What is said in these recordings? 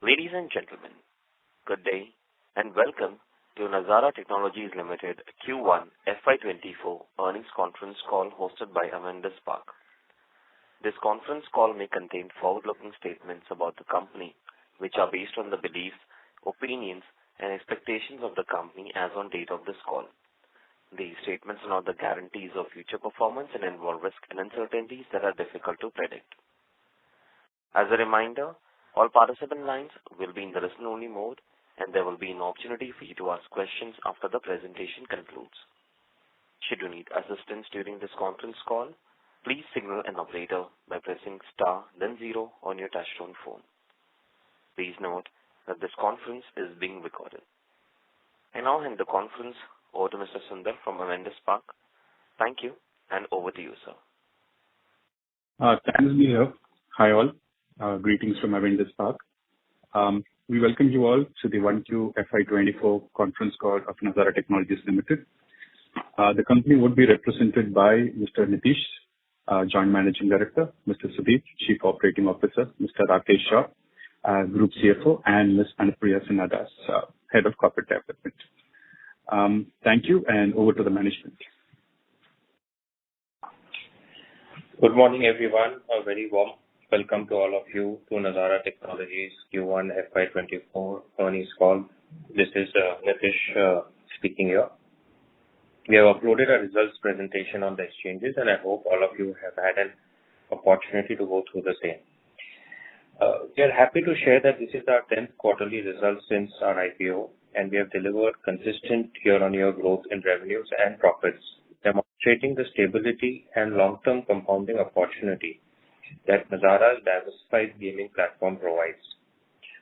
Ladies and gentlemen, good day and welcome to Nazara Technologies Limited Q1 FY24 earnings conference call hosted by Avendus Spark. This conference call may contain forward-looking statements about the company, which are based on the beliefs, opinions, and expectations of the company as on date of this call. These statements are not the guarantees of future performance and involve risks and uncertainties that are difficult to predict. As a reminder, all participant lines will be in the listen-only mode, and there will be an opportunity for you to ask questions after the presentation concludes. Should you need assistance during this conference call, please signal an operator by pressing star then 0 on your touchtone phone. Please note that this conference is being recorded. I now hand the conference over to Mr. Sundar from Avendus Spark. Thank you, and over to you, sir. Thanks, Neil. Hi all. Greetings from Avendus Spark. We welcome you all to the 1Q FY24 conference call of Nazara Technologies Limited. The company would be represented by Mr. Nitish, Joint Managing Director, Mr. Sudeep, Chief Operating Officer, Mr. Rakesh Shah, Group CFO, and Ms. Anupriya Sinhadas, Head of Corporate Development. Thank you, and over to the management. Good morning, everyone. A very warm welcome to all of you to Nazara Technologies Q1 FY24 earnings call. This is Nitish speaking here. We have uploaded a results presentation on the exchanges, and I hope all of you have had an opportunity to go through the same. We are happy to share that this is our 10th quarterly result since our IPO, and we have delivered consistent year-on-year growth in revenues and profits, demonstrating the stability and long-term compounding opportunity that Nazara's diversified gaming platform provides.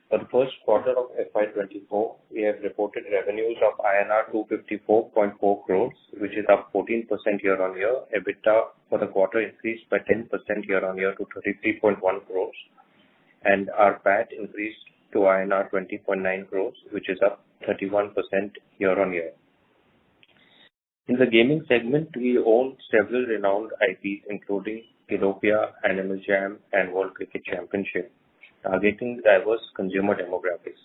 For the first quarter of FY24, we have reported revenues of INR 254.4 crores, which is up 14% year-on-year. EBITDA for the quarter increased by 10% year-on-year to 33.1 crores, and our PAT increased to INR 20.9 crores, which is up 31% year-on-year. In the gaming segment, we own several renowned IPs, including Kiddopia, Animal Jam, and World Cricket Championship, targeting diverse consumer demographics.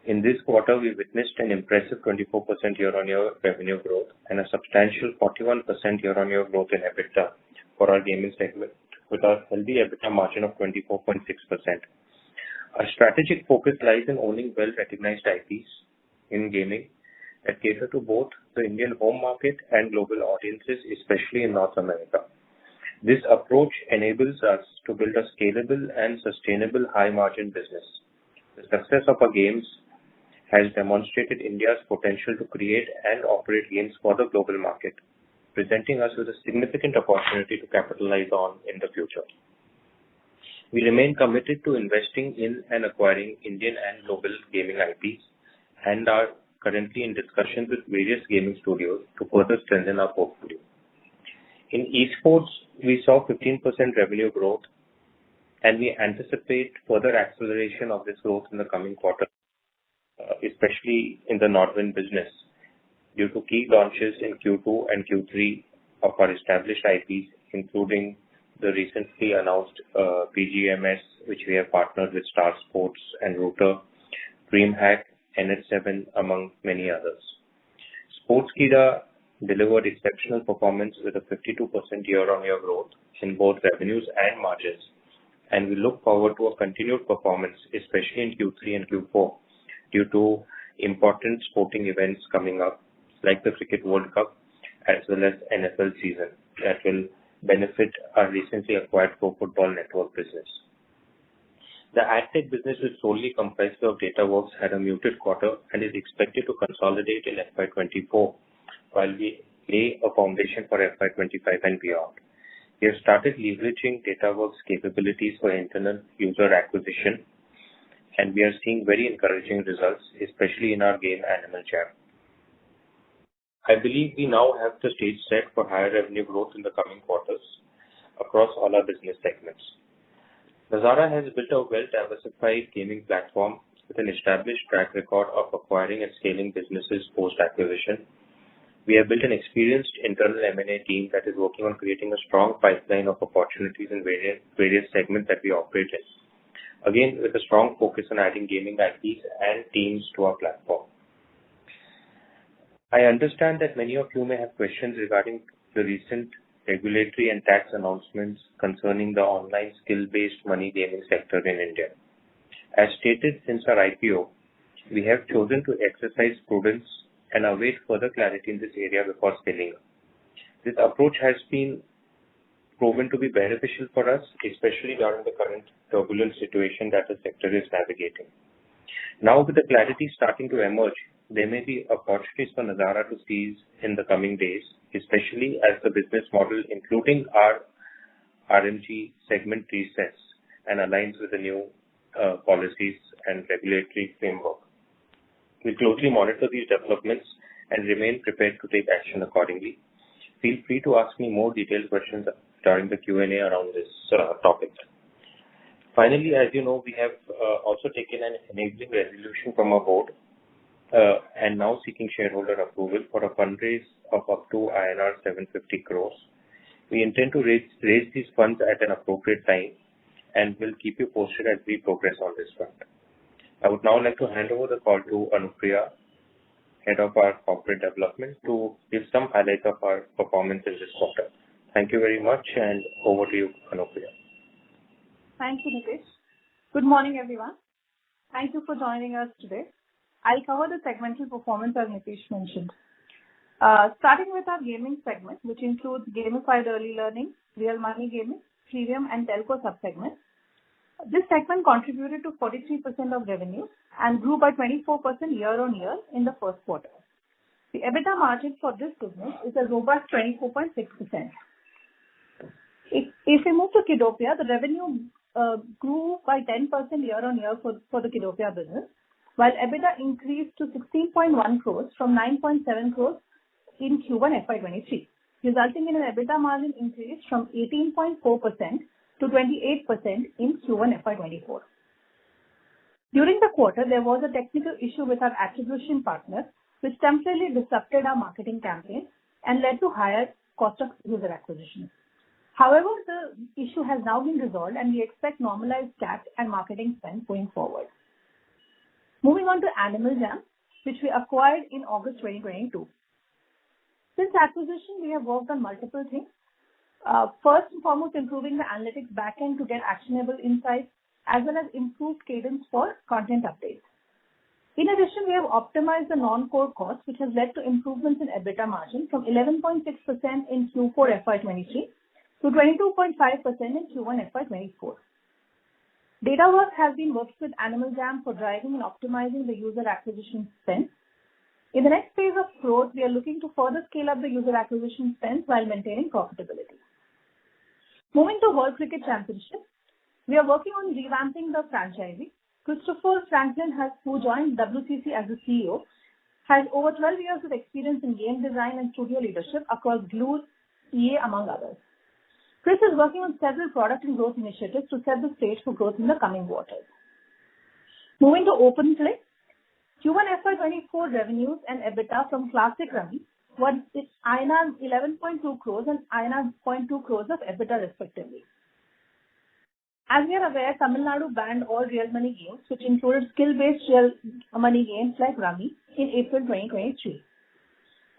In this quarter, we witnessed an impressive 24% year-on-year revenue growth and a substantial 41% year-on-year growth in EBITDA for our gaming segment, with a healthy EBITDA margin of 24.6%. Our strategic focus lies in owning well-recognized IPs in gaming that cater to both the Indian home market and global audiences, especially in North America. This approach enables us to build a scalable and sustainable high-margin business. The success of our games has demonstrated India's potential to create and operate games for the global market, presenting us with a significant opportunity to capitalize on in the future. We remain committed to investing in and acquiring Indian and global gaming IPs and are currently in discussions with various gaming studios to further strengthen our portfolio. In esports, we saw 15% revenue growth, and we anticipate further acceleration of this growth in the coming quarter, especially in the NODWIN business, due to key launches in Q2 and Q3 of our established IPs, including the recently announced PGMS, which we have partnered with Star Sports and Router, DreamHack, NH7, among many others. Sportskeeda delivered exceptional performance with a 52% year-on-year growth in both revenues and margins, and we look forward to a continued performance, especially in Q3 and Q4, due to important sporting events coming up, like the Cricket World Cup, as well as NFL season, that will benefit our recently acquired Pro Football Network business. The AdTech business, which solely comprises of Dataworks, had a muted quarter and is expected to consolidate in FY24, while we lay a foundation for FY25 and beyond. We have started leveraging Dataworks capabilities for internal user acquisition, and we are seeing very encouraging results, especially in our game Animal Jam. I believe we now have the stage set for higher revenue growth in the coming quarters across all our business segments. Nazara has built a well-diversified gaming platform with an established track record of acquiring and scaling businesses post-acquisition. We have built an experienced internal M&A team that is working on creating a strong pipeline of opportunities in various segments that we operate in. again with a strong focus on adding gaming IPs and teams to our platform. I understand that many of you may have questions regarding the recent regulatory and tax announcements concerning the online skill-based money gaming sector in India. As stated since our IPO, we have chosen to exercise prudence and await further clarity in this area before scaling up. This approach has been proven to be beneficial for us, especially during the current turbulent situation that the sector is navigating. Now, with the clarity starting to emerge, there may be opportunities for Nazara to seize in the coming days, especially as the business model, including our RMG segment, resets and aligns with the new policies and regulatory framework. We closely monitor these developments and remain prepared to take action accordingly. Feel free to ask me more detailed questions during the Q&A around this topic. Finally, as you know, we have also taken an enabling resolution from our board and now seeking shareholder approval for a fundraise of up to INR 750 crores. We intend to raise these funds at an appropriate time and will keep you posted as we progress on this front. I would now like to hand over the call to Anupriya, Head of our Corporate Development, to give some highlights of our performance in this quarter. Thank you very much, and over to you, Anupriya. Thank you, Nitish. Good morning, everyone. Thank you for joining us today. I'll cover the segmental performance as Nitish mentioned. Starting with our gaming segment, which includes gamified early learning, real money gaming, freemium, and telco subsegments. This segment contributed to 43% of revenue and grew by 24% year-on-year in the first quarter. The EBITDA margin for this business is a robust 24.6%. If we move to Kidopia, the revenue grew by 10% year-on-year for the Kidopia business, while EBITDA increased to 16.1 crores from 9.7 crores in Q1 FY23, resulting in an EBITDA margin increase from 18.4% to 28% in Q1 FY24. During the quarter, there was a technical issue with our attribution partner, which temporarily disrupted our marketing campaign and led to higher cost of user acquisition. However, the issue has now been resolved and we expect normalized CAC and marketing spend going forward. Moving on to Animal Jam, which we acquired in August 2022. Since acquisition, we have worked on multiple things. First and foremost, improving the analytics backend to get actionable insights, as well as improved cadence for content updates. In addition, we have optimized the non-core costs, which has led to improvements in EBITDA margin from 11.6% in Q4 FY23 to 22.5% in Q1 FY24. Data work has been worked with Animal Jam for driving and optimizing the user acquisition spend. In the next phase of growth, we are looking to further scale up the user acquisition spend while maintaining profitability. Moving to World Cricket Championship, we are working on revamping the franchisee. Christopher Franklin, who joined WCC as the CEO, has over 12 years of experience in game design and studio leadership across Glue, EA, among others. Chris is working on several product and growth initiatives to set the stage for growth in the coming quarters. Moving to OpenPlay, Q1 FY24 revenues and EBITDA from Classic Rummy were INR 11.2 crores and INR 0.2 crores of EBITDA respectively. As we are aware, Tamil Nadu banned all real money games, which included skill-based real money games like Rummy in April 2023.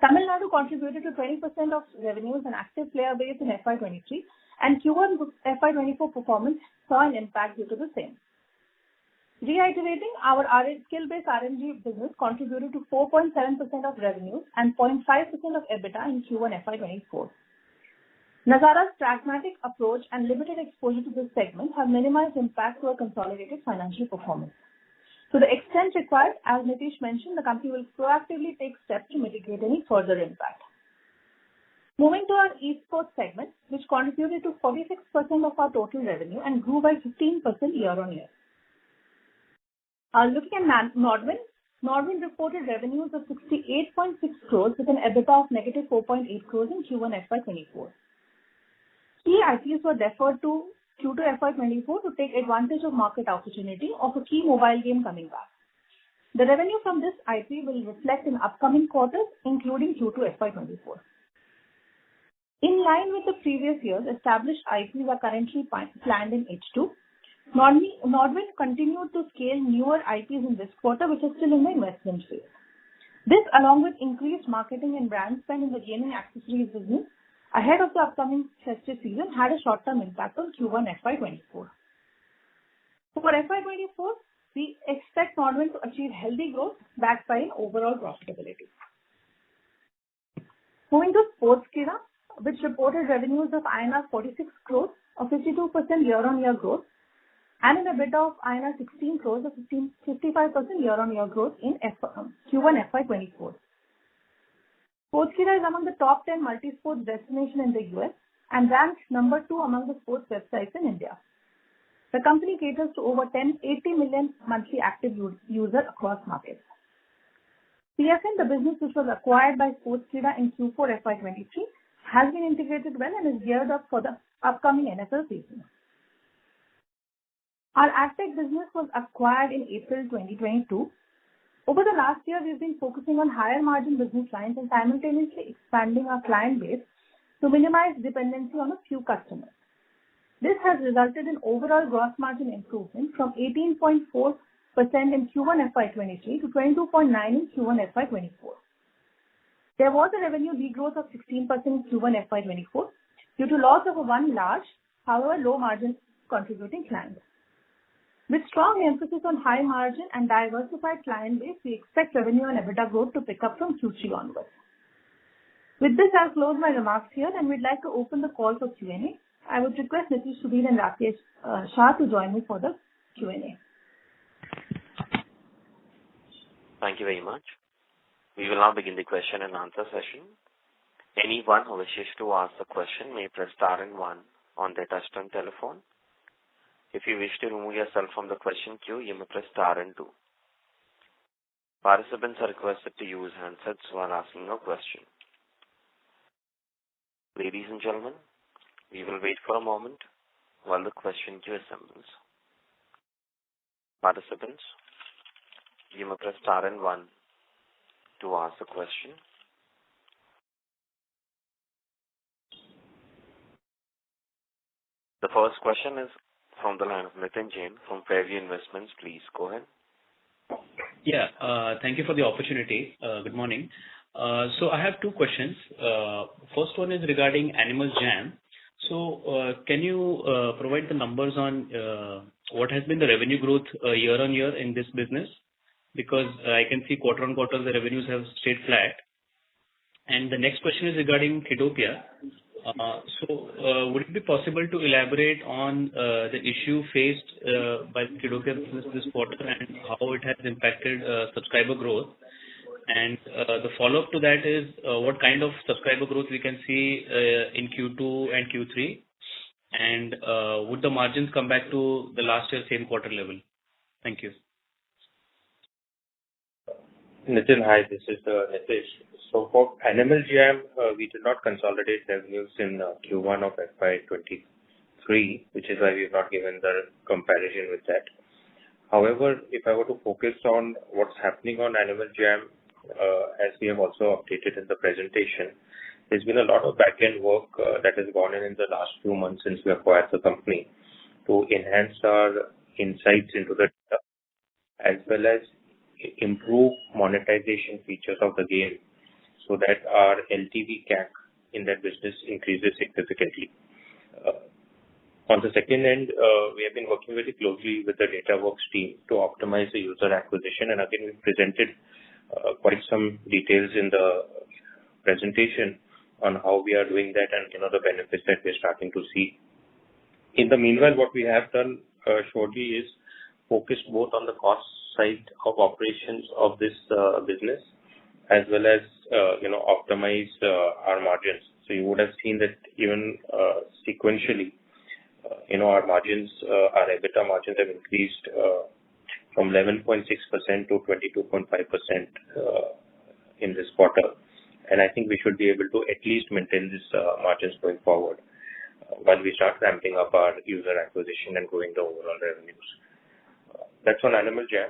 Tamil Nadu contributed to 20% of revenues and active player base in FY23, and Q1 FY24 performance saw an impact due to the same. Reiterating, our skill-based RMG business contributed to 4.7% of revenues and 0.5% of EBITDA in Q1 FY24. Nazara's pragmatic approach and limited exposure to this segment have minimized impact to our consolidated financial performance. To the extent required, as Nitish mentioned, the company will proactively take steps to mitigate any further impact. Moving to our esports segment, which contributed to 46% of our total revenue and grew by 15% year-on-year. Looking at Nodwin reported revenues of 68.6 crores with an EBITDA of negative 4.8 crores in Q1 FY24. Key IPs were deferred to Q2 FY24 to take advantage of market opportunity of a key mobile game coming back. The revenue from this IP will reflect in upcoming quarters, including Q2 FY24. In line with the previous years, established IPs are currently planned in H2. Nodwin continued to scale newer IPs in this quarter, which is still in the investment phase. This, along with increased marketing and brand spend in the gaming accessories business ahead of the upcoming festive season, had a short-term impact on Q1 FY24. For FY24, we expect Nodwin to achieve healthy growth backed by an overall profitability. Moving to Sportskeeda, which reported revenues of INR 46 crores, a 52% year-on-year growth, and an EBITDA of INR 16 crores, a 55% year-on-year growth in Q1 FY24. Sportskeeda is among the top 10 multi-sports destinations in the US and ranks number 2 among the sports websites in India. The company caters to over 80 million monthly active users across markets. PFN, the business which was acquired by Sportskeeda in Q4 FY23, has been integrated well and is geared up for the upcoming NFL season. Our AdTech business was acquired in April 2022. Over the last year, we've been focusing on higher margin business lines and simultaneously expanding our client base to minimize dependency on a few customers. This has resulted in overall gross margin improvement from 18.4% in Q1 FY23 to 22.9% in Q1 FY24. There was a revenue degrowth of 16% in Q1 FY24 due to loss of one large, however low margin contributing client. With strong emphasis on high margin and diversified client base, we expect revenue and EBITDA growth to pick up from Q3 onwards. With this, I'll close my remarks here and we'd like to open the call for Q&A. I would request Nitish, Subir and Rakesh Shah to join me for the Q&A. Thank you very much. We will now begin the question and answer session. Anyone who wishes to ask a question may press star and 1 on their touchtone telephone. If you wish to remove yourself from the question queue, you may press star and 2. Participants are requested to use handsets while asking a question. Ladies and gentlemen, we will wait for a moment while the question queue assembles. Participants, you may press star and 1 to ask a question. The first question is from the line of Nitin Jain from Fairview Investments. Please go ahead. Yeah, thank you for the opportunity. Good morning. So I have two questions. First one is regarding Animal Jam. So can you provide the numbers on what has been the revenue growth year on year in this business? Because I can see quarter on quarter the revenues have stayed flat. And the next question is regarding Kiddopia. So would it be possible to elaborate on the issue faced by the Kiddopia business this quarter and how it has impacted subscriber growth? And the follow-up to that is what kind of subscriber growth we can see in Q2 and Q3? And would the margins come back to the last year same quarter level? Thank you. Nitin, hi, this is Nitish. So for Animal Jam, we did not consolidate revenues in Q1 of FY23, which is why we have not given the comparison with that. However, if I were to focus on what's happening on Animal Jam, as we have also updated in the presentation, there's been a lot of back-end work that has gone in the last few months since we acquired the company to enhance our insights into the data, as well as improve monetization features of the game so that our LTV CAC in that business increases significantly. On the second end, we have been working very closely with the DataWorks team to optimize the user acquisition, and again, we presented quite some details in the presentation on how we are doing that and the benefits that we're starting to see. In the meanwhile, what we have done shortly is focus both on the cost side of operations of this business as well as optimize our margins. So you would have seen that even sequentially, our margins, our EBITDA margins have increased from 11.6% to 22.5% in this quarter. And I think we should be able to at least maintain this margins going forward while we start ramping up our user acquisition and growing the overall revenues. That's on Animal Jam.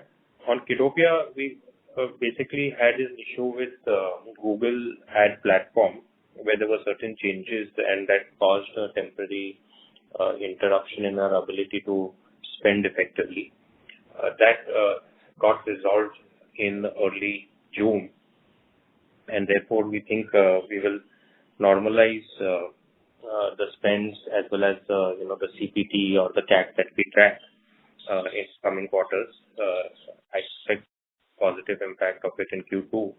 On Kiddopia, we basically had an issue with Google ad platform where there were certain changes and that caused a temporary interruption in our ability to spend effectively. That got resolved in early June, and therefore we think we will normalize the spends as well as the CPT or the CAC that we track in coming quarters. I expect positive impact of it in Q2.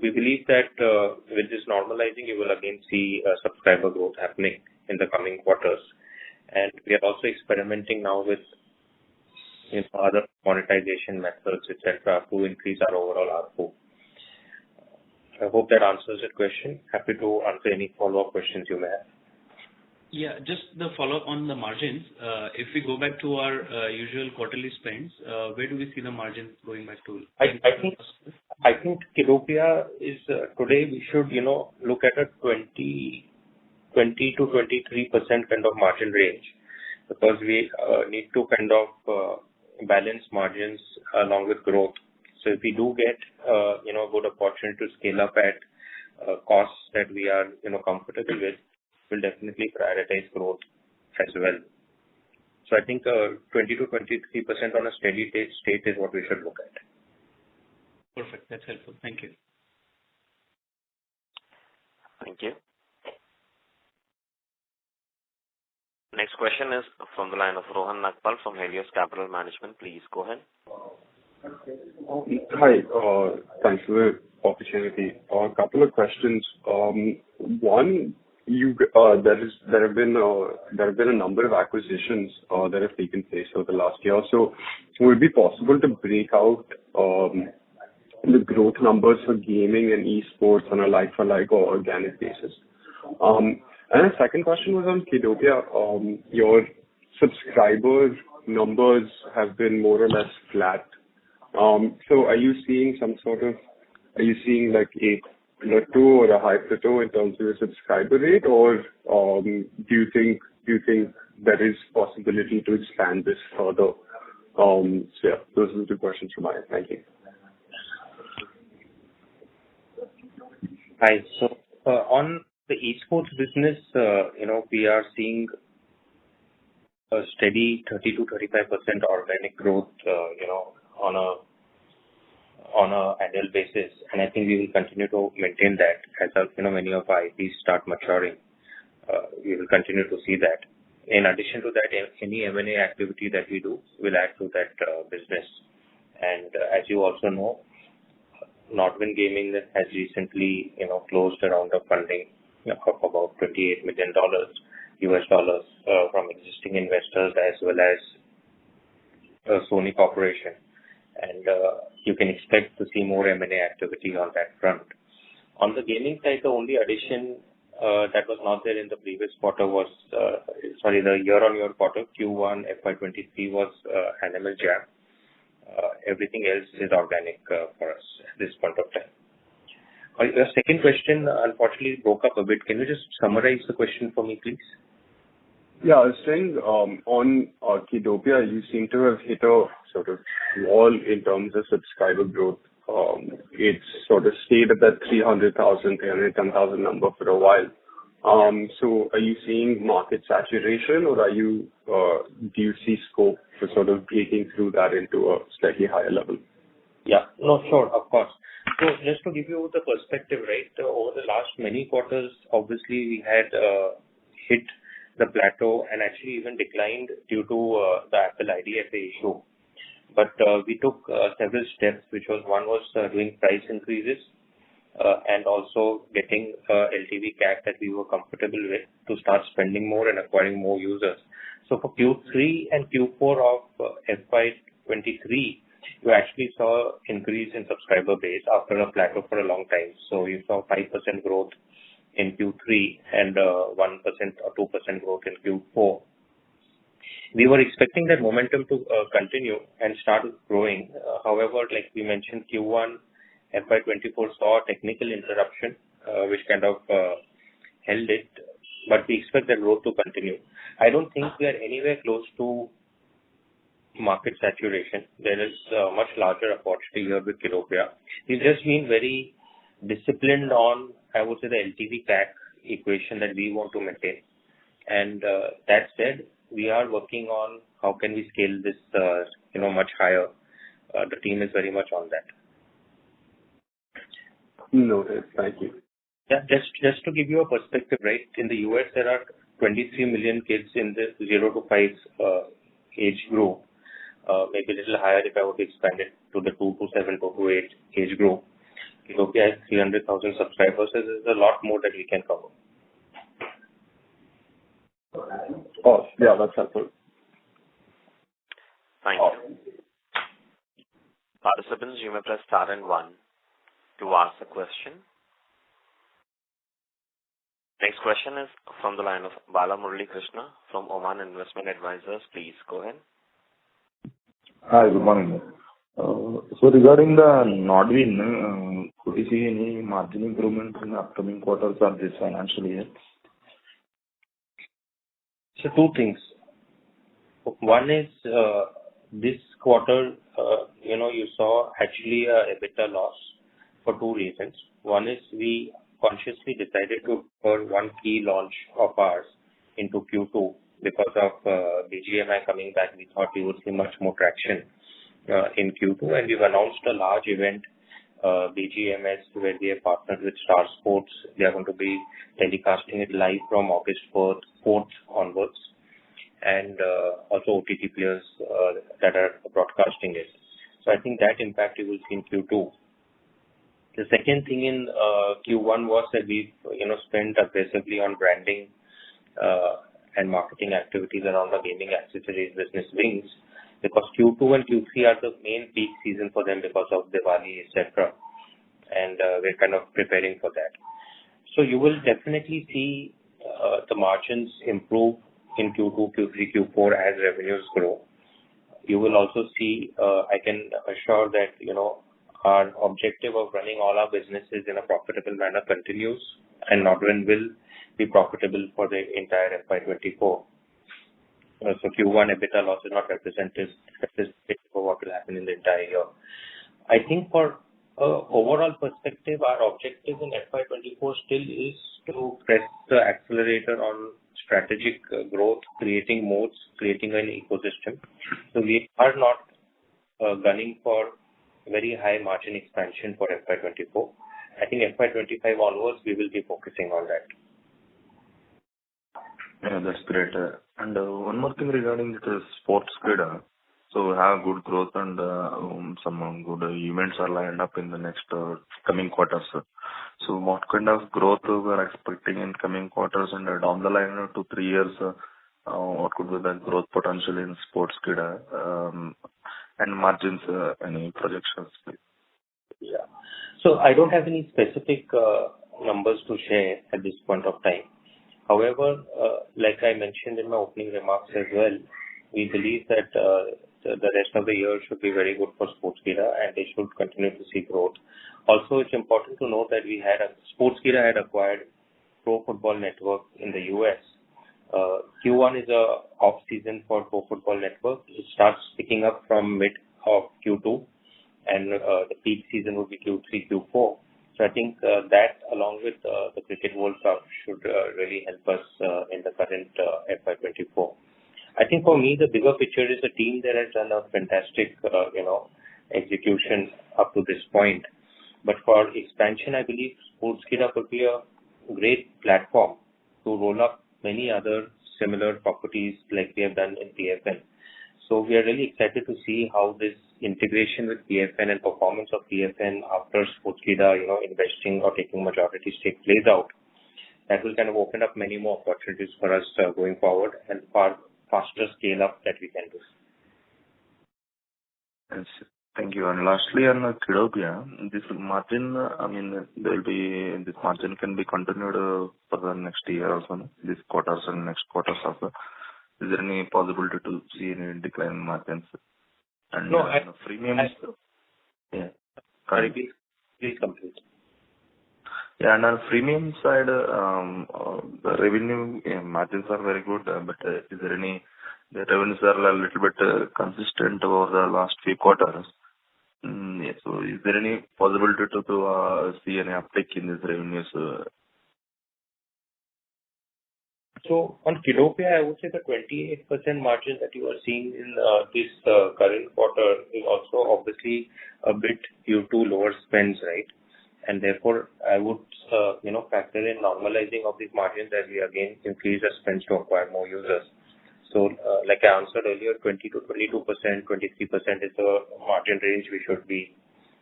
We believe that with this normalizing, you will again see subscriber growth happening in the coming quarters. And we are also experimenting now with other monetization methods, etc., to increase our overall ARPU. I hope that answers your question. Happy to answer any follow-up questions you may have. Yeah, just the follow-up on the margins. If we go back to our usual quarterly spends, where do we see the margins going back to? I think Kiddopia is today we should look at a 20 to 23% kind of margin range, because we need to kind of balance margins along with growth. So if we do get good opportunity to scale up at costs that we are comfortable with, we'll definitely prioritize growth as well. So I think 20 to 23% on a steady state is what we should look at. Perfect. That's helpful. Thank you. Thank you. Next question is from the line of Rohan Nagpal from Helios Capital Management. Please go ahead. Hi. Thanks for the opportunity. A couple of questions. One, there have been a number of acquisitions that have taken place over the last year. So would it be possible to break out the growth numbers for gaming and esports on a like-for-like or organic basis? And the second question was on Kiddopia. Your subscriber numbers have been more or less flat. So are you seeing like a plateau or a high plateau in terms of your subscriber rate, or do you think there is possibility to expand this further? So yeah, those are the two questions from my end. Thank you. Hi. So on the esports business, we are seeing a steady 30 to 35% organic growth, on a annual basis, and I think we will continue to maintain that as many of our IPs start maturing. We will continue to see that. In addition to that, any M&A activity that we do will add to that business. And as you also know, Nodwin Gaming has recently closed a round of funding of about $28 million from existing investors as well as Sony Corporation. And you can expect to see more M&A activity on that front. On the gaming side, the only addition that was not there in the previous quarter was, the year-on-year quarter, Q1 FY23 was Animal Jam. Everything else is organic for us at this point of time. Your second question, unfortunately, broke up a bit. Can you just summarize the question for me, please? Yeah, I was saying on Kiddopia, you seem to have hit a sort of wall in terms of subscriber growth. It's sort of stayed at that 310,000 number for a while. So are you seeing market saturation, or do you see scope for sort of breaking through that into a slightly higher level? Yeah, no, sure, of course. So just to give you the perspective, right, over the last many quarters, obviously we had hit the plateau and actually even declined due to the Apple IDFA issue. But we took several steps, one was doing price increases and also getting LTV CAC that we were comfortable with to start spending more and acquiring more users. So for Q3 and Q4 of FY23, you actually saw increase in subscriber base after a plateau for a long time. So you saw 5% growth in Q3 and 1% or 2% growth in Q4. We were expecting that momentum to continue and start growing. However, like we mentioned, Q1 FY24 saw a technical interruption, which kind of held it, but we expect that growth to continue. I don't think we are anywhere close to market saturation. There is a much larger opportunity here with Kiddopia. We've just been very disciplined on, I would say, the LTV CAC equation that we want to maintain. And that said, we are working on how can we scale this, much higher. The team is very much on that. Noted. Thank you. Yeah, just to give you a perspective, right? In the US, there are 23 million kids in the 0 to 5 age group. Maybe a little higher if I would expand it to the 2 to 7 to 8 age group. Ethiopia has 300,000 subscribers, so there's a lot more that we can cover. Oh, yeah, that's helpful. Thank you. Participants, you may press star and 1 to ask a question. Next question is from the line of Bala Murali Krishna from Oman Investment Advisors. Please go ahead. Hi, good morning. So regarding the Nodwin, could you see any margin improvement in the upcoming quarters of this financial year? So two things. One is this quarter, you saw actually a EBITDA loss for two reasons. One is we consciously decided to put one key launch of ours into Q2 because of BGMI coming back. We thought we would see much more traction in Q2, and we've announced a large event, BGMS, where we have partnered with Star Sports. They are going to be telecasting it live from August 4th onwards, and also OTT players that are broadcasting it. So I think that impact you will see in Q2. The second thing in Q1 was that we spent aggressively on branding and marketing activities around the gaming accessories business wings, because Q2 and Q3 are the main peak season for them because of Diwali, etc. And we're kind of preparing for that. So you will definitely see the margins improve in Q2, Q3, Q4 as revenues grow. You will also see, I can assure that, our objective of running all our businesses in a profitable manner continues, and Nodwin will be profitable for the entire FY24. So Q1 EBITDA loss is not representative for what will happen in the entire year. I think for overall perspective, our objective in FY24 still is to press the accelerator on strategic growth, creating modes, creating an ecosystem. So we are not gunning for very high margin expansion for FY24. I think FY25 onwards, we will be focusing on that. Yeah, that's great. And one more thing regarding the sports grid. So we have good growth and some good events are lined up in the next coming quarters. So what kind of growth we are expecting in coming quarters and down the line 2 to 3 years? What could be the growth potential in sports grid and margins? Any projections, please? Yeah. So I don't have any specific numbers to share at this point of time. However, like I mentioned in my opening remarks as well, we believe that the rest of the year should be very good for Sportskeeda and they should continue to see growth. Also, it's important to note that Sportskeeda had acquired Pro Football Network in the US. Q1 is a off season for Pro Football Network. It starts picking up from mid of Q2, and the peak season will be Q3, Q4. So I think that along with the Cricket World Cup should really help us in the current FY24. I think for me, the bigger picture is the team that has done a fantastic, execution up to this point. But for expansion, I believe Sportskeeda could be a great platform to roll up many other similar properties like we have done in PFN. So we are really excited to see how this integration with PFN and performance of PFN after Sportskeeda, investing or taking majority stake plays out. That will kind of open up many more opportunities for us going forward and far faster scale up that we can do. Yes, thank you. And lastly, on Kiddopia, this margin, this margin can be continued for the next year also, no? This quarters and next quarters also. Is there any possibility to see any decline in margins? And no, freemiums. Yeah. Sorry, please complete. Yeah, and on freemium side, the revenue margins are very good, but is there any, the revenues are a little bit consistent over the last few quarters. Yeah, so is there any possibility to see any uptick in these revenues? So on Kidopia, I would say the 28% margin that you are seeing in this current quarter is also obviously a bit due to lower spends, right? And therefore, I would, factor in normalizing of these margins as we again increase our spends to acquire more users. So, like I answered earlier, 20 to 22%, 23% is the margin range we should be,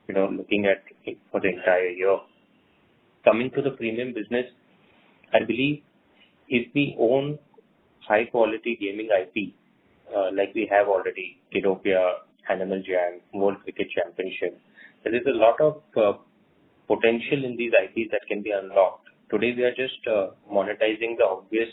looking at for the entire year. Coming to the premium business, I believe if we own high quality gaming IP, like we have already, Kidopia, Animal Jam, World Cricket Championship, there is a lot of potential in these IPs that can be unlocked. Today we are just monetizing the obvious,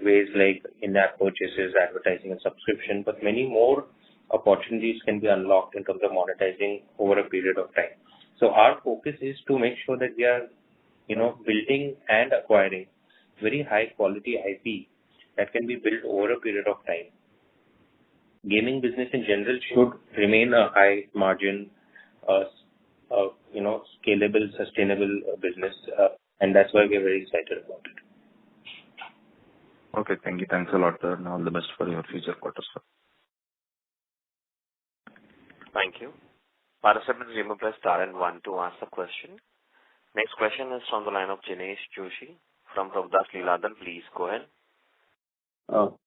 ways like in-app purchases, advertising and subscription, but many more opportunities can be unlocked in terms of monetizing over a period of time. So our focus is to make sure that we are, building and acquiring very high quality IP that can be built over a period of time. Gaming business in general should remain a high margin, scalable, sustainable business, and that's why we are very excited about it. Okay, thank you. Thanks a lot, sir, and all the best for your future quarters, sir. Thank you. Participants, you may press star and one to ask a question. Next question is from the line of Jinesh Joshi from Prabhudas Lilladher. Please go ahead.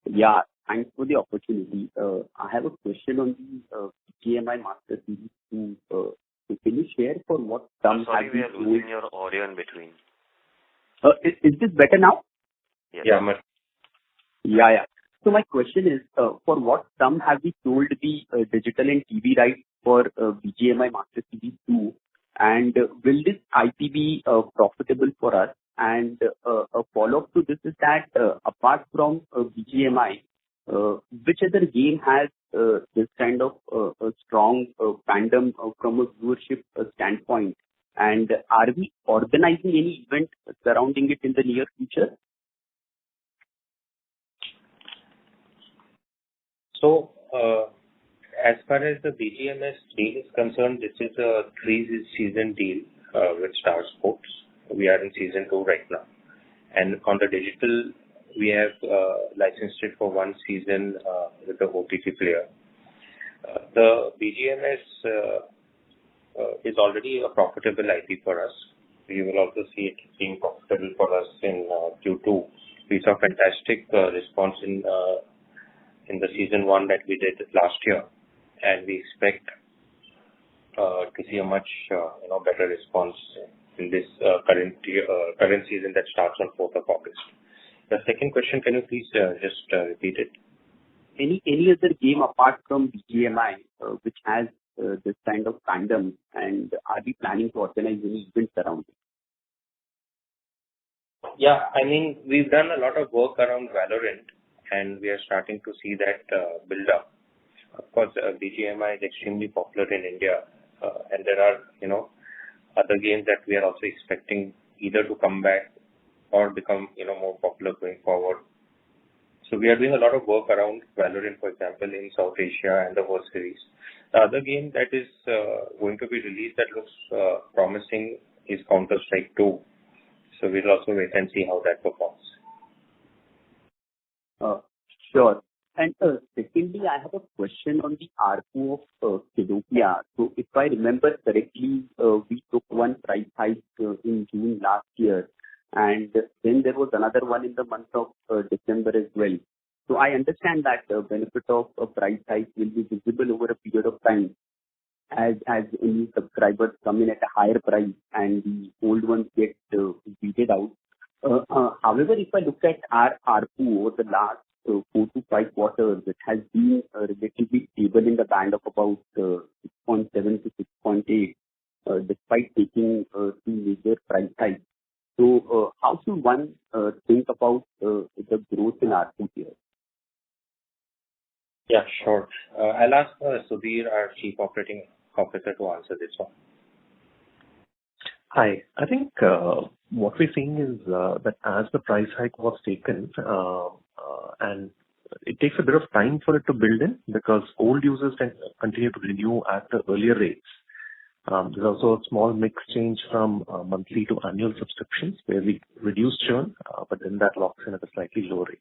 Yeah, thanks for the opportunity. I have a question on the BGMI Master Series 2. So can you share for what sum Sorry, have we you are losing your audio in between. Is this better now? Yes. Yeah. So my question is, for what sum have we sold the digital and TV rights for BGMI Master Series 2? And will this IP be profitable for us? And a follow-up to this is that apart from BGMI, which other game has this kind of a strong fandom from a viewership standpoint? And are we organizing any event surrounding it in the near future? So, as far as the BGMS deal is concerned, this is a 3-season deal with Star Sports. We are in season 2 right now. And on the digital, we have licensed it for 1 season with the OTT player. The BGMS is already a profitable IP for us. You will also see it being profitable for us in Q2. We saw fantastic response in the season 1 that we did last year, and we expect to see a much better response in this current season that starts on 4th of August. The second question, can you please just repeat it? Any other game apart from BGMI which has this kind of fandom, and are we planning to organize any events around it? Yeah, I mean, we've done a lot of work around Valorant, and we are starting to see that build up. Of course, BGMI is extremely popular in India, and there are, other games that we are also expecting either to come back or become, more popular going forward. So we are doing a lot of work around Valorant, for example, in South Asia and the World Series. The other game that is going to be released that looks promising is Counter-Strike 2. So we'll also wait and see how that performs. Sure. And secondly, I have a question on the ARPU of Kidopia. So if I remember correctly, we took one price hike in June last year, and then there was another one in the month of December as well. So I understand that the benefit of a price hike will be visible over a period of time as new subscribers come in at a higher price and the old ones get weeded out. However, if I look at our ARPU over the last 4 to 5 quarters, it has been relatively stable in the band of about 6.7 to 6.8, despite taking 2 major price hikes. So, how should one think about the growth in ARPU here? Yeah, sure. I'll ask Sudhir, our Chief Operating Officer, to answer this one. Hi. I think what we're seeing is that as the price hike was taken, and it takes a bit of time for it to build in because old users can continue to renew at the earlier rates. There's also a small mix change from monthly to annual subscriptions where we reduce churn, but then that locks in at a slightly lower rate.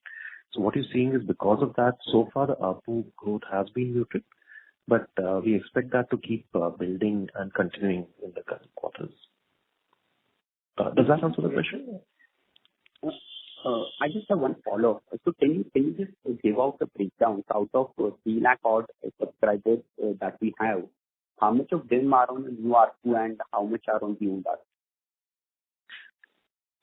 So what you're seeing is because of that, so far the ARPU growth has been muted, but we expect that to keep building and continuing in the coming quarters. Does that answer the question? I just have one follow-up. So can you just give out the breakdown out of 3 lakh odd subscribers that we have? How much of them are on the new ARPU and how much are on the old ARPU?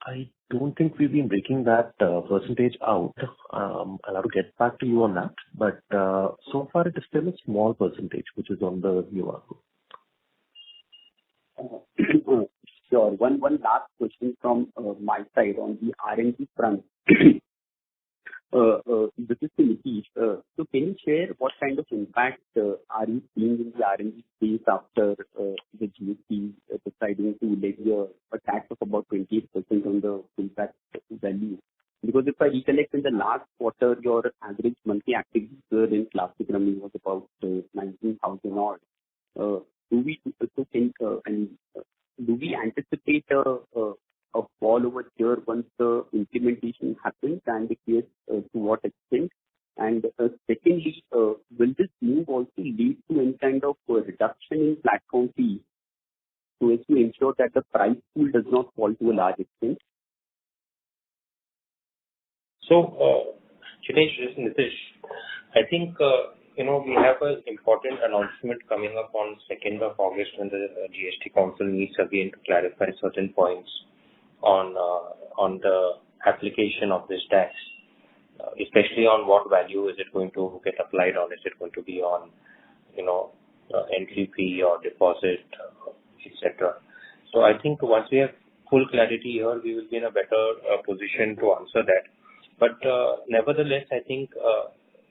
I don't think we've been breaking that percentage out. I'll have to get back to you on that. But so far it is still a small percentage which is on the new ARPU. Sure. One last question from my side on the R&D front. This is to Nitish. So can you share what kind of impact are you seeing in the R&D space after the GST deciding to levy a tax of about 28% on the impact value? Because if I recollect in the last quarter, your average monthly active user in Classic Rummy was about 19,000 odd. Do we anticipate a fall over here once the implementation happens, and if yes, to what extent? And secondly, will this move also lead to any kind of reduction in platform fees so as to ensure that the price pool does not fall to a large extent? So, Jinesh, this is Nitish. I think, we have an important announcement coming up on 2nd of August when the GST Council meets again to clarify certain points on the application of this tax, especially on what value is it going to get applied on. Is it going to be on, entry fee or deposit, etc. So I think once we have full clarity here, we will be in a better position to answer that. But nevertheless, I think,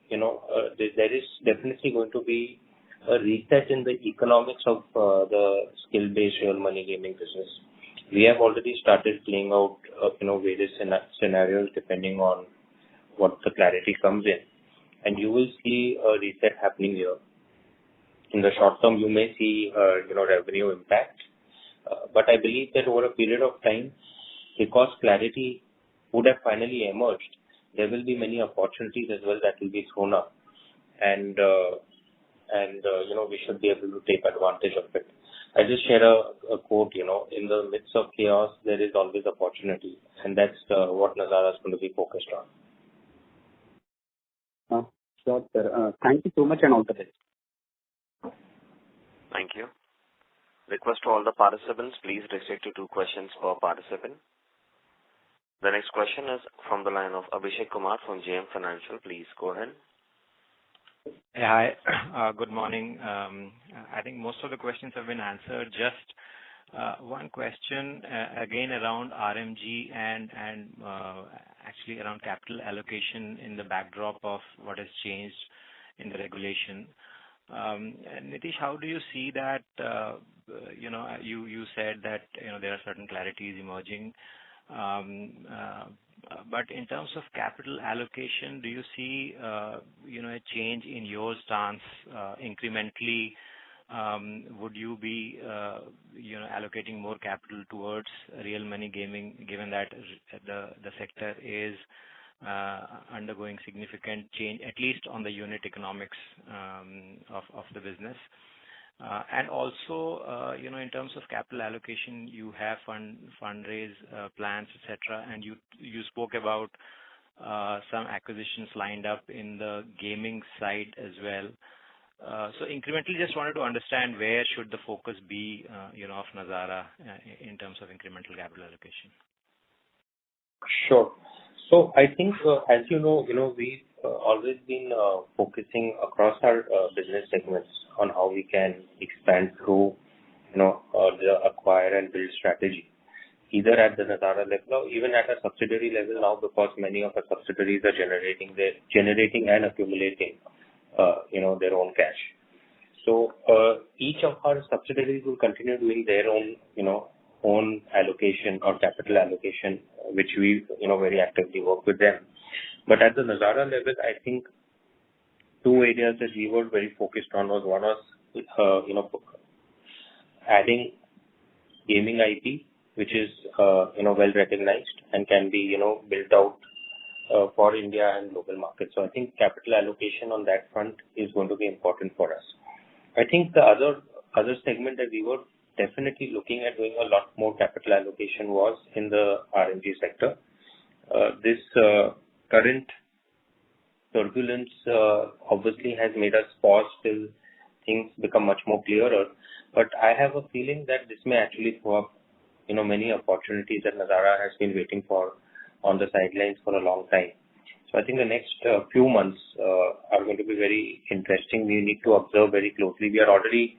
there is definitely going to be a reset in the economics of the skill-based real money gaming business. We have already started playing out, various scenarios depending on what the clarity comes in. And you will see a reset happening here. In the short term, you may see, revenue impact. But I believe that over a period of time, because clarity would have finally emerged, there will be many opportunities as well that will be thrown up. And we should be able to take advantage of it. I just share a quote, in the midst of chaos, there is always opportunity. And that's what Nazara is going to be focused on. Sure, sir. Thank you so much and all the best. Thank you. Request to all the participants, please restrict to 2 questions per participant. The next question is from the line of Abhishek Kumar from JM Financial. Please go ahead. Hi. Good morning. I think most of the questions have been answered. Just one question again around RMG and actually around capital allocation in the backdrop of what has changed in the regulation. Nitish, how do you see that? You said that there are certain clarities emerging. But in terms of capital allocation, do you see a change in your stance incrementally? Would you be allocating more capital towards real money gaming, given that the sector is undergoing significant change, at least on the unit economics of the business? And also, in terms of capital allocation, you have fundraise plans, etc. And you spoke about some acquisitions lined up in the gaming side as well. So incrementally, just wanted to understand where should the focus be, of Nazara in terms of incremental capital allocation. Sure. So I think, as you know, we've always been focusing across our business segments on how we can expand through, the acquire and build strategy, either at the Nazara level or even at a subsidiary level now, because many of our subsidiaries are generating and accumulating, their own cash. So each of our subsidiaries will continue doing their own allocation or capital allocation, which we, very actively work with them. But at the Nazara level, I think 2 areas that we were very focused on was one was, adding gaming IP, which is well recognized and can be built out for India and global markets. So I think capital allocation on that front is going to be important for us. I think the other segment that we were definitely looking at doing a lot more capital allocation was in the RNG sector. This current turbulence obviously has made us pause till things become much more clearer. But I have a feeling that this may actually throw up, many opportunities that Nazara has been waiting for on the sidelines for a long time. So I think the next few months are going to be very interesting. We need to observe very closely. We are already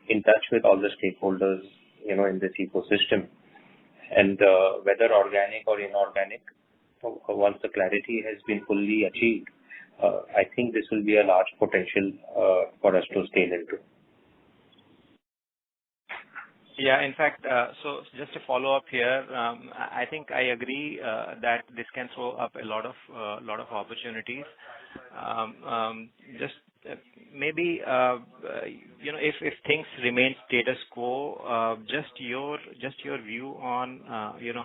in touch with all the stakeholders, in this ecosystem. And whether organic or inorganic, once the clarity has been fully achieved, I think this will be a large potential for us to scale into. Yeah, in fact, so just to follow up here, I think I agree that this can throw up a lot of opportunities. Just maybe if things remain status quo, just your view on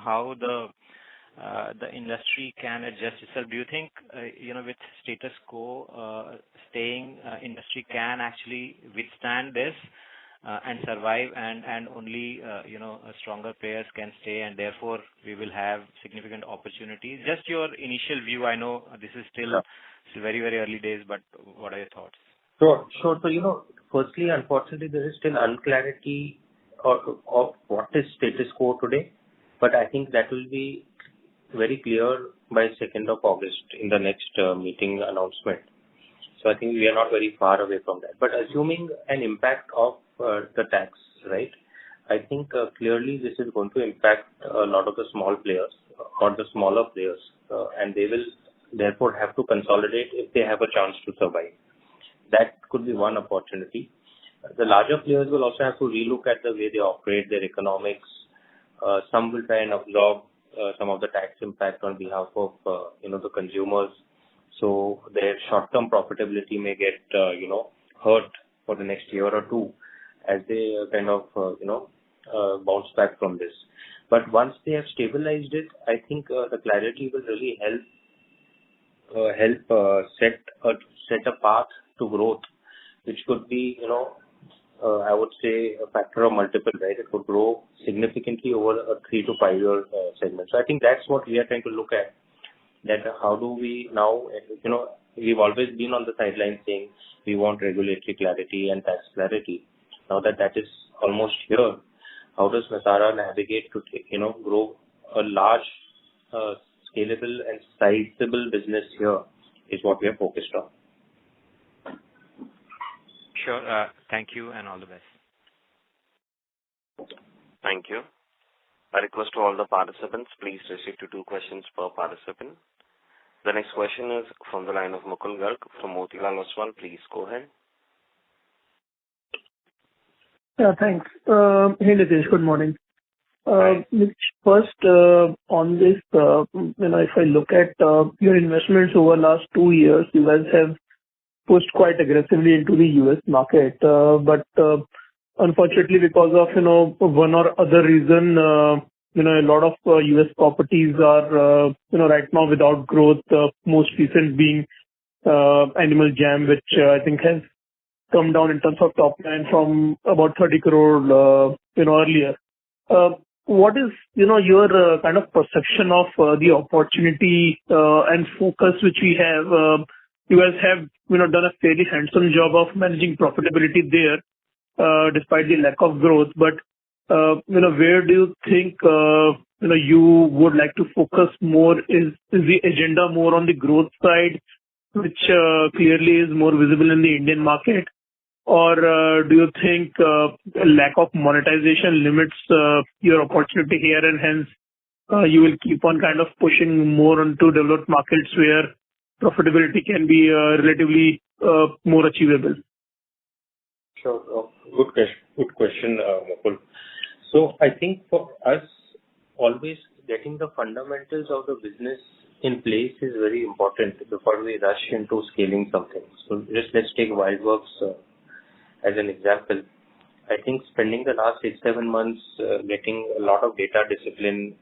how the industry can adjust itself. Do you think with status quo staying, industry can actually withstand this and survive, and only stronger players can stay, and therefore we will have significant opportunities? Just your initial view. I know this is still very, very early days, but what are your thoughts? Sure. So firstly, unfortunately, there is still unclarity of what is status quo today, but I think that will be very clear by 2nd of August in the next meeting announcement. So I think we are not very far away from that. But assuming an impact of the tax, right? I think clearly this is going to impact a lot of the small players or the smaller players, and they will therefore have to consolidate if they have a chance to survive. That could be one opportunity. The larger players will also have to relook at the way they operate, their economics. Some will try and absorb some of the tax impact on behalf of the consumers. So their short-term profitability may get hurt for the next year or two as they kind of bounce back from this. But once they have stabilized it, I think the clarity will really help set a path to growth, which could be I would say a factor of multiple, right? It could grow significantly over a 3 to 5 year segment. So I think that's what we are trying to look at. That how do we now, we've always been on the sidelines saying we want regulatory clarity and tax clarity. Now that is almost here, how does Nazara navigate to grow a large, scalable and sizable business here is what we are focused on. Sure. Thank you and all the best. Thank you. A request to all the participants, please restrict to 2 questions per participant. The next question is from the line of Mukul Garg from Motilal Oswal. Please go ahead. Yeah, thanks. Hey, Nitish, good morning. First, on this, if I look at your investments over the last 2 years, you guys have pushed quite aggressively into the US market. But unfortunately, because of, one or other reason, a lot of US properties are, right now without growth, most recent being Animal Jam, which I think has come down in terms of top line from about 30 crore, earlier. What is, your kind of perception of the opportunity and focus which we have? You guys have, done a fairly handsome job of managing profitability there, despite the lack of growth. But, where do you think, you would like to focus more? Is the agenda more on the growth side, which clearly is more visible in the Indian market? Or do you think lack of monetization limits your opportunity here, and hence you will keep on kind of pushing more into developed markets where profitability can be relatively more achievable? Sure. Good question, Mukul. So I think for us, always getting the fundamentals of the business in place is very important before we rush into scaling something. So let's take Wildworks as an example. I think spending the last 6-7 months getting a lot of data discipline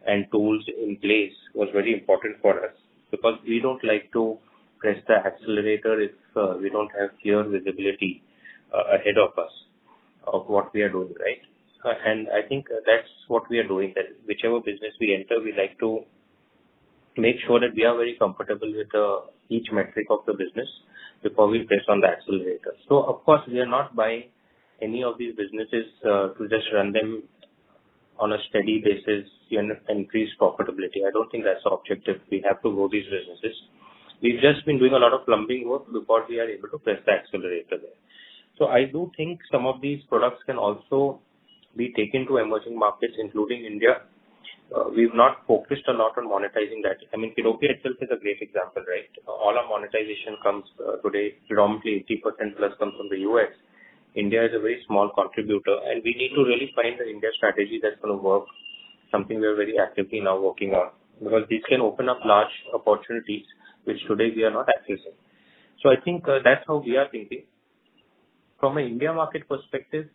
and tools in place was very important for us, because we don't like to press the accelerator if we don't have clear visibility ahead of us of what we are doing, right? And I think that's what we are doing, that whichever business we enter, we like to make sure that we are very comfortable with each metric of the business before we press on the accelerator. So, of course, we are not buying any of these businesses to just run them on a steady basis and increase profitability. I don't think that's the objective. We have to grow these businesses. We've just been doing a lot of plumbing work before we are able to press the accelerator there. So I do think some of these products can also be taken to emerging markets, including India. We've not focused a lot on monetizing that. I mean, Kiddopia itself is a great example, right? All our monetization comes today, predominantly 80% plus comes from the US. India is a very small contributor, and we need to really find the India strategy that's going to work, something we're very actively now working on, because these can open up large opportunities which today we are not accessing. So I think that's how we are thinking. From an India market perspective,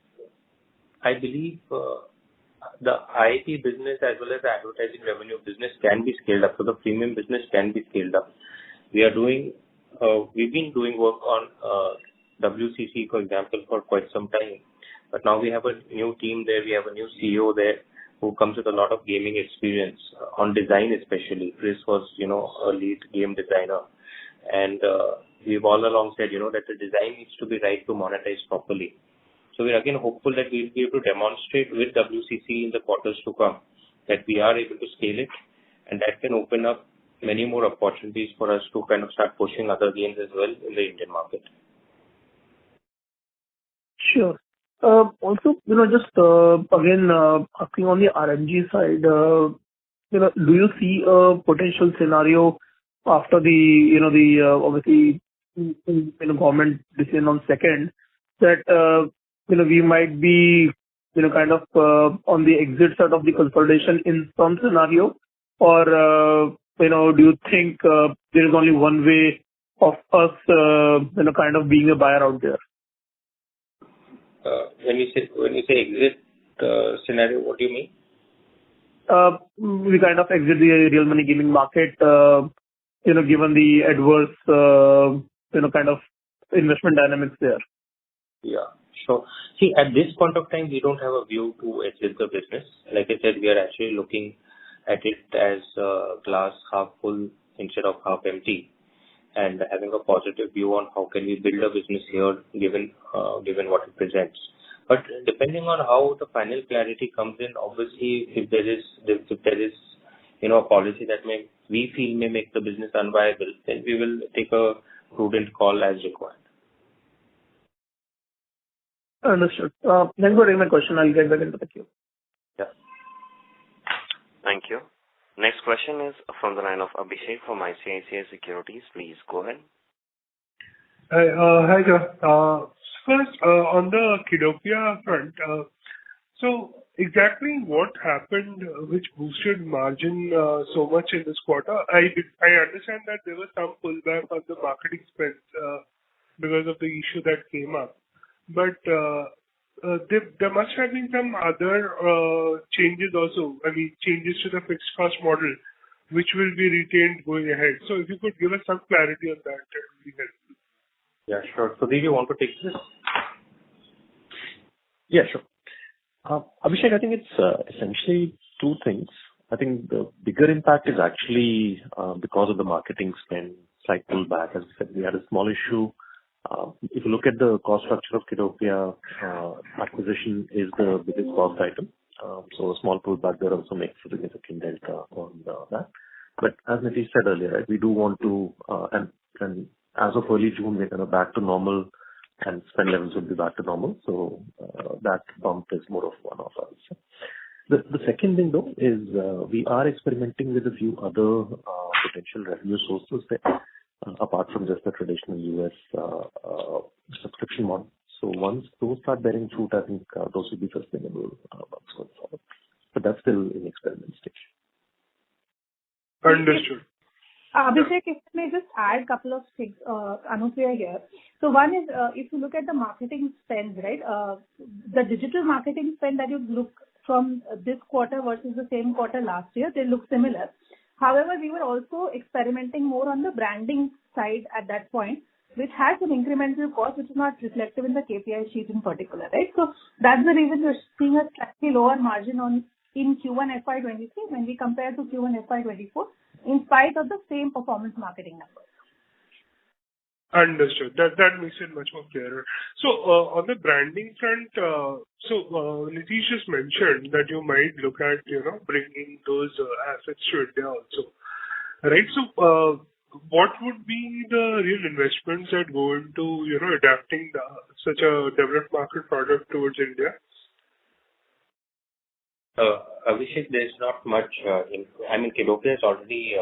I believe the IIT business as well as the advertising revenue business can be scaled up. So the premium business can be scaled up. We've been doing work on WCC, for example, for quite some time. But now we have a new team there. We have a new CEO there who comes with a lot of gaming experience on design, especially. Chris was, a lead game designer. And we've all along said, that the design needs to be right to monetize properly. So we're again hopeful that we'll be able to demonstrate with WCC in the quarters to come that we are able to scale it, and that can open up many more opportunities for us to kind of start pushing other games as well in the Indian market. Sure. Also, just again asking on the RMG side, do you see a potential scenario after the obviously government decision on second that we might be kind of on the exit side of the consolidation in some scenario, or do you think there is only one way of us kind of being a buyer out there? When you say exit scenario, what do you mean? We kind of exit the real money gaming market, given the adverse, kind of investment dynamics there. Yeah, sure. See, at this point of time, we don't have a view to exit the business. Like I said, we are actually looking at it as glass half full instead of half empty, and having a positive view on how can we build a business here given what it presents. But depending on how the final clarity comes in, obviously if there is a policy that we feel may make the business unviable, then we will take a prudent call as required. Understood. Thanks for taking my question. I'll get back into the queue. Yeah. Thank you. Next question is from the line of Abhishek from ICICI Securities. Please go ahead. Hi, sir. First, on the Kiddopia front, so exactly what happened which boosted margin so much in this quarter? I understand that there was some pullback on the marketing spend because of the issue that came up. But there must have been some other changes also, changes to the fixed cost model, which will be retained going ahead. So if you could give us some clarity on that, it would be helpful. Yeah, sure. So, do you want to take this? Yeah, sure. Abhishek, I think it's essentially two things. I think the bigger impact is actually because of the marketing spend slight pullback. As we said, we had a small issue. If you look at the cost structure of Kiddopia, acquisition is the biggest cost item. So a small pullback there also makes a significant delta on that. But as Nitish said earlier, right, we do want to, and as of early June, we're kind of back to normal and spend levels will be back to normal. So that bump is more of one-off, I would say. The second thing though is we are experimenting with a few other potential revenue sources there, apart from just the traditional US subscription model. So once those start bearing fruit, I think those will be sustainable going forward. But that's still in experiment stage. Understood. Abhishek, if I may just add a couple of things, Anupriya here. So one is, if you look at the marketing spend, right, the digital marketing spend that you look from this quarter versus the same quarter last year, they look similar. However, we were also experimenting more on the branding side at that point, which has an incremental cost, which is not reflective in the KPI sheet in particular, right? So that's the reason we're seeing a slightly lower margin in Q1 FY23 when we compare to Q1 FY24, in spite of the same performance marketing numbers. Understood. That makes it much more clearer. So, on the branding front, Nitish just mentioned that you might look at, bringing those assets to India also, right? So, what would be the real investments that go into, adapting such a developed market product towards India? Abhishek, there's not much. Kidopia is already,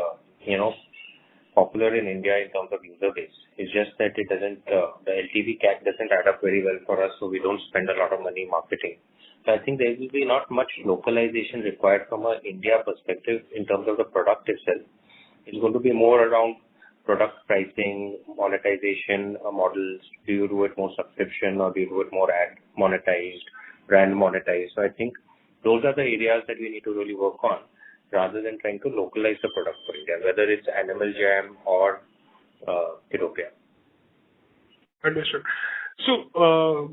popular in India in terms of user base. It's just that it doesn't, the LTV CAC doesn't add up very well for us, so we don't spend a lot of money marketing. So I think there will be not much localization required from an India perspective in terms of the product itself. It's going to be more around product pricing, monetization models. Do you do it more subscription or do you do it more ad monetized, brand monetized? So I think those are the areas that we need to really work on, rather than trying to localize the product for India, whether it's Animal Jam or Kidopia. Understood. So,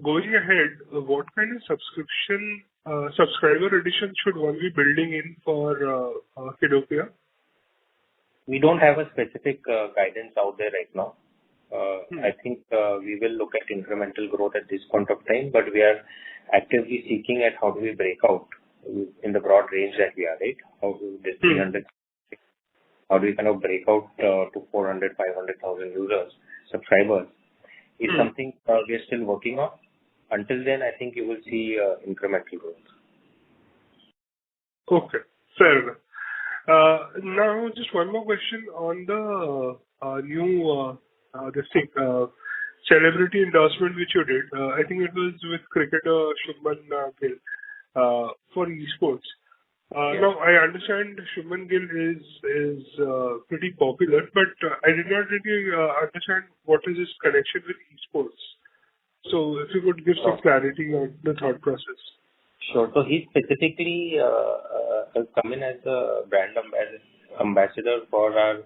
going ahead, what kind of subscriber addition should one be building in for Kidopia? We don't have a specific guidance out there right now. I think we will look at incremental growth at this point of time, but we are actively seeking at how do we break out in the broad range that we are, right? How do this 300, how do we kind of break out to 400, 500,000 users, subscribers, is something we are still working on. Until then, I think you will see incremental growth. Okay, fair enough. Now, just one more question on the new celebrity endorsement which you did. I think it was with cricketer Shubman Gill for esports. Now, I understand Shubman Gill is pretty popular, but I did not really understand what is his connection with esports. So, if you could give some clarity on the thought process. Sure. So he specifically has come in as a brand ambassador for our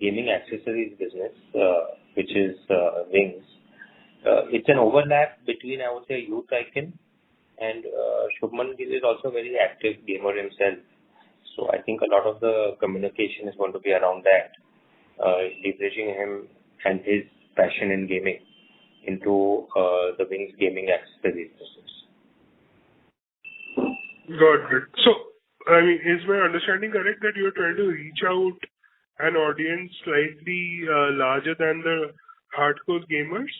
gaming accessories business, which is Wings. It's an overlap between, I would say, youth icon, and Shubman Gill is also a very active gamer himself. So I think a lot of the communication is going to be around that, leveraging him and his passion in gaming into the Wings gaming accessories business. Got it. So, is my understanding correct that you're trying to reach out an audience slightly larger than the hardcore gamers?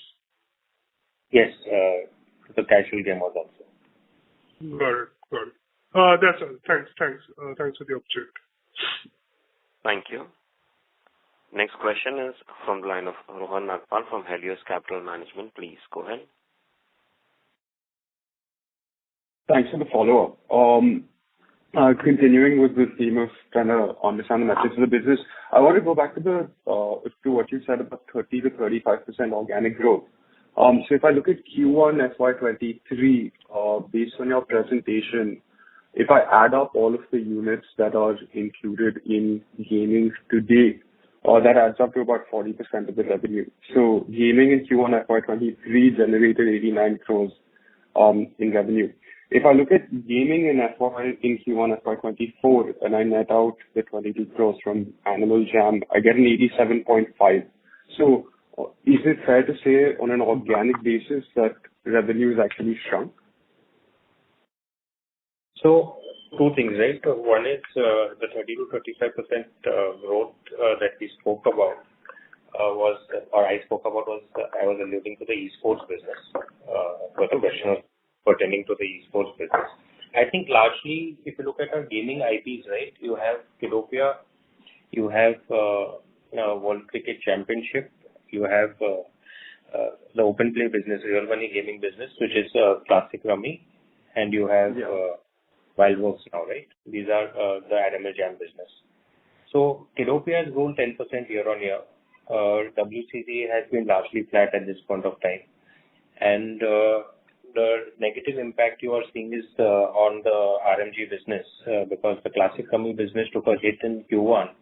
Yes, the casual gamers also. Got it. That's all. Thanks for the opportunity. Thank you. Next question is from the line of Rohan Nagpal from Helios Capital Management. Please go ahead. Thanks for the follow-up. Continuing with the theme of trying to understand the metrics of the business, I want to go back to what you said about 30 to 35% organic growth. So if I look at Q1 FY23, based on your presentation, if I add up all of the units that are included in gaming today, that adds up to about 40% of the revenue. So gaming in Q1 FY23 generated 89 crores in revenue. If I look at gaming in Q1 FY24 and I net out the 22 crores from Animal Jam, I get an 87.5. So is it fair to say on an organic basis that revenue is actually shrunk? So two things, right? One is the 30 to 35% growth that we spoke about I was alluding to the esports business. But the question was pertaining to the esports business. I think largely, if you look at our gaming IPs, right, you have Kidopia, you have World Cricket Championship, you have the open play business, real money gaming business, which is Classic Rummy, and you have Wildworks now, right? These are the Animal Jam business. So Kidopia has grown 10% year-on-year. WCG has been largely flat at this point of time. And the negative impact you are seeing is on the RMG business because the classic Kami business took a hit in Q1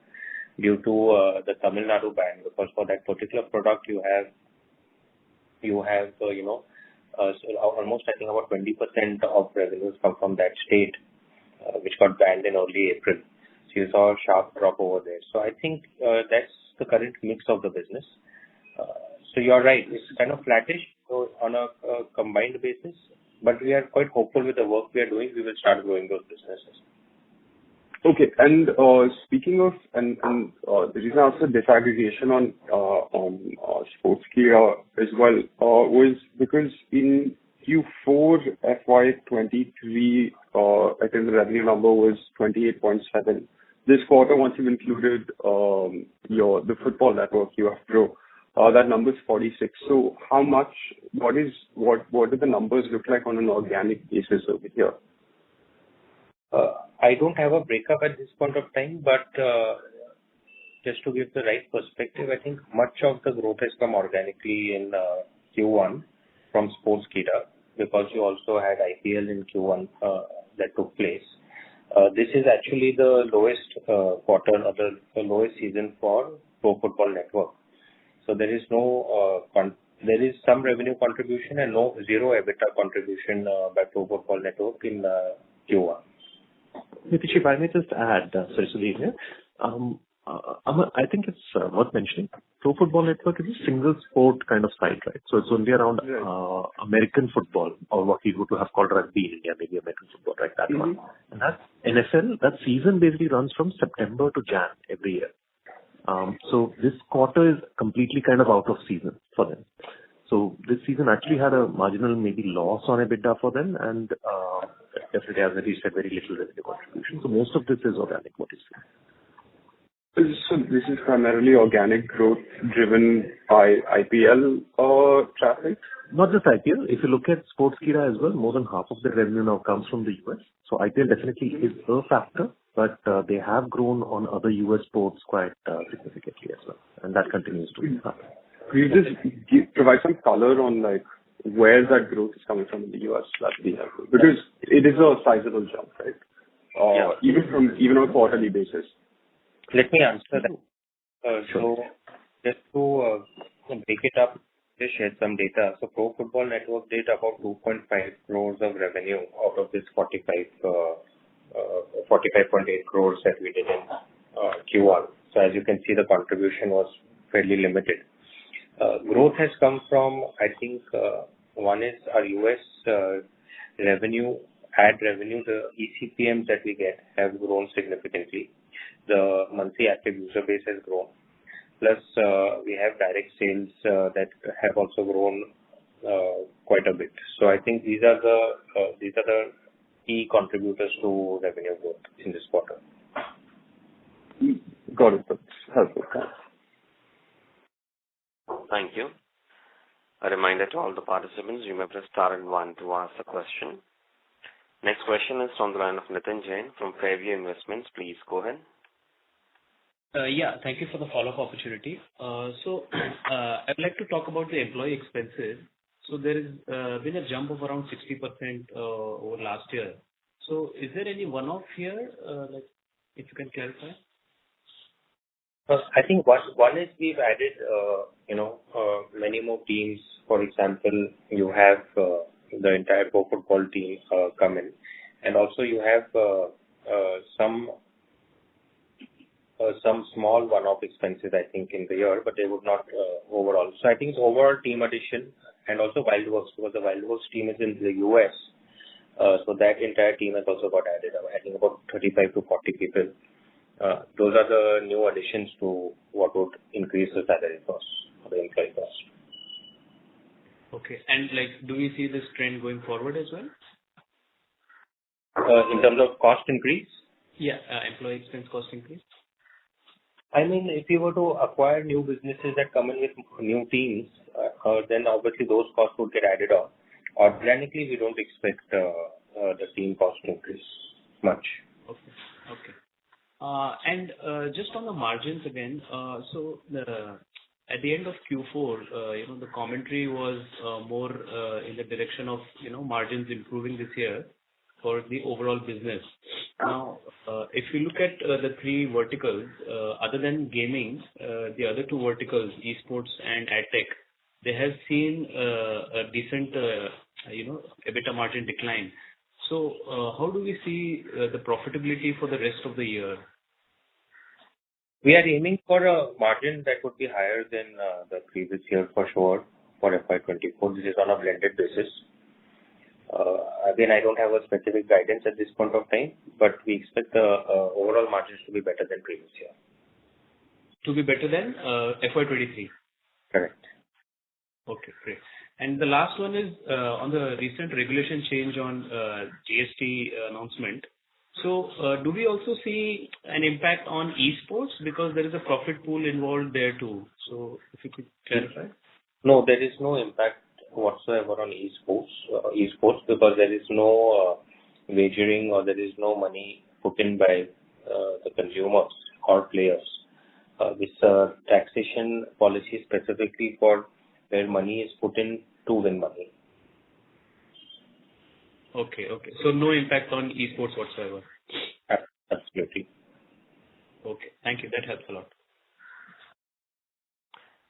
due to the Tamil Nadu ban, because for that particular product you have almost I think about 20% of revenues come from that state, which got banned in early April. So you saw a sharp drop over there. So I think that's the current mix of the business. So you're right, it's kind of flattish on a combined basis, but we are quite hopeful with the work we are doing, we will start growing those businesses. Okay. And speaking of, the reason I asked the disaggregation on Sportskeeda as well was because in Q4 FY23, I think the revenue number was 28.7. This quarter, once you've included the football network, you have Pro, that number is 46. So how much? What do the numbers look like on an organic basis over here? I don't have a breakup at this point of time, but just to give the right perspective, I think much of the growth has come organically in Q1 from Sportskeeda, because you also had IPL in Q1 that took place. This is actually the lowest quarter or the lowest season for Pro Football Network. So there is there is some revenue contribution and zero EBITDA contribution by Pro Football Network in Q1. Nitish, if I may just add, sorry, Sudhir here. I think it's worth mentioning. Pro Football Network is a single sport kind of site, right? So it's only around American football, or what we would have called rugby in India, maybe American football, right? That one. And that's NFL. That season basically runs from September to Jan every year. So this quarter is completely kind of out of season for them. So this season actually had a marginal maybe loss on EBITDA for them, and definitely, as Nitish said, very little revenue contribution. So most of this is organic, what you see. So this is primarily organic growth driven by IPL traffic? Not just IPL. If you look at Sportskeeda as well, more than half of the revenue now comes from the US. So IPL definitely is a factor, but they have grown on other US sports quite significantly as well, and that continues to happen. Could you just provide some color on like where that growth is coming from in the US? That'd be helpful, because it is a sizable jump, right? Even on a quarterly basis. Let me answer that. So just to break it up, just share some data. So Pro Football Network did about 2.5 crores of revenue out of this 45.8 crores that we did in Q1. So as you can see, the contribution was fairly limited. Growth has come from, I think, one is our US revenue, ad revenue, the ECPMs that we get have grown significantly. The monthly active user base has grown. Plus, we have direct sales that have also grown quite a bit. So I think these are the key contributors to revenue growth in this quarter. Got it. That's helpful. Thank you. A reminder to all the participants, you may press star and 1 to ask a question. Next question is from the line of Nitin Jain from Fairview Investments. Please go ahead. Thank you for the follow-up opportunity. So I'd like to talk about the employee expenses. So there has been a jump of around 60% over last year. So is there any one-off here, if you can clarify? I think one is we've added, many more teams. For example, you have the entire Pro Football team come in, and also you have some small one-off expenses, I think, in the year, but they would not overall. So I think it's overall team addition, and also WildWorks, because the WildWorks team is in the US. So that entire team has also got added, I think about 35 to 40 people. Those are the new additions to what would increase the salary cost or the employee cost. Okay. And do we see this trend going forward as well? In terms of cost increase? Yeah, employee expense cost increase. I mean, if you were to acquire new businesses that come in with new teams, then obviously those costs would get added on. Organically, we don't expect the team cost to increase much. Okay. Just on the margins again, at the end of Q4, the commentary was more in the direction of, margins improving this year for the overall business. Now, if you look at the three verticals, other than gaming, the other two verticals, esports and AdTech, they have seen a decent, EBITDA margin decline. So, how do we see the profitability for the rest of the year? We are aiming for a margin that would be higher than the previous year for sure for FY24. This is on a blended basis. Again, I don't have a specific guidance at this point of time, but we expect the overall margins to be better than previous year. To be better than FY23? Correct. Okay, great. And the last one is on the recent regulation change on GST announcement. So, do we also see an impact on esports because there is a profit pool involved there too? So, if you could clarify. No, there is no impact whatsoever on esports because there is no wagering or there is no money put in by the consumers or players. This taxation policy specifically for where money is put in to win money. Okay. So no impact on esports whatsoever? Absolutely. Okay. Thank you. That helps a lot.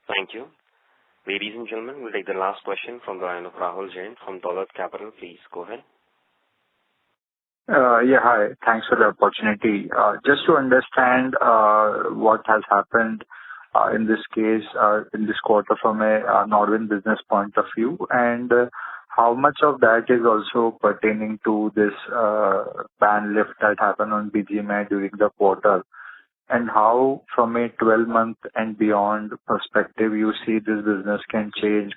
Thank you. Ladies and gentlemen, we'll take the last question from the line of Rahul Jain from Dolat Capital. Please go ahead. Hi. Thanks for the opportunity. Just to understand what has happened in this case, in this quarter from a Nodwin business point of view, and how much of that is also pertaining to this ban lift that happened on BGMI during the quarter, and how from a 12-month and beyond perspective you see this business can change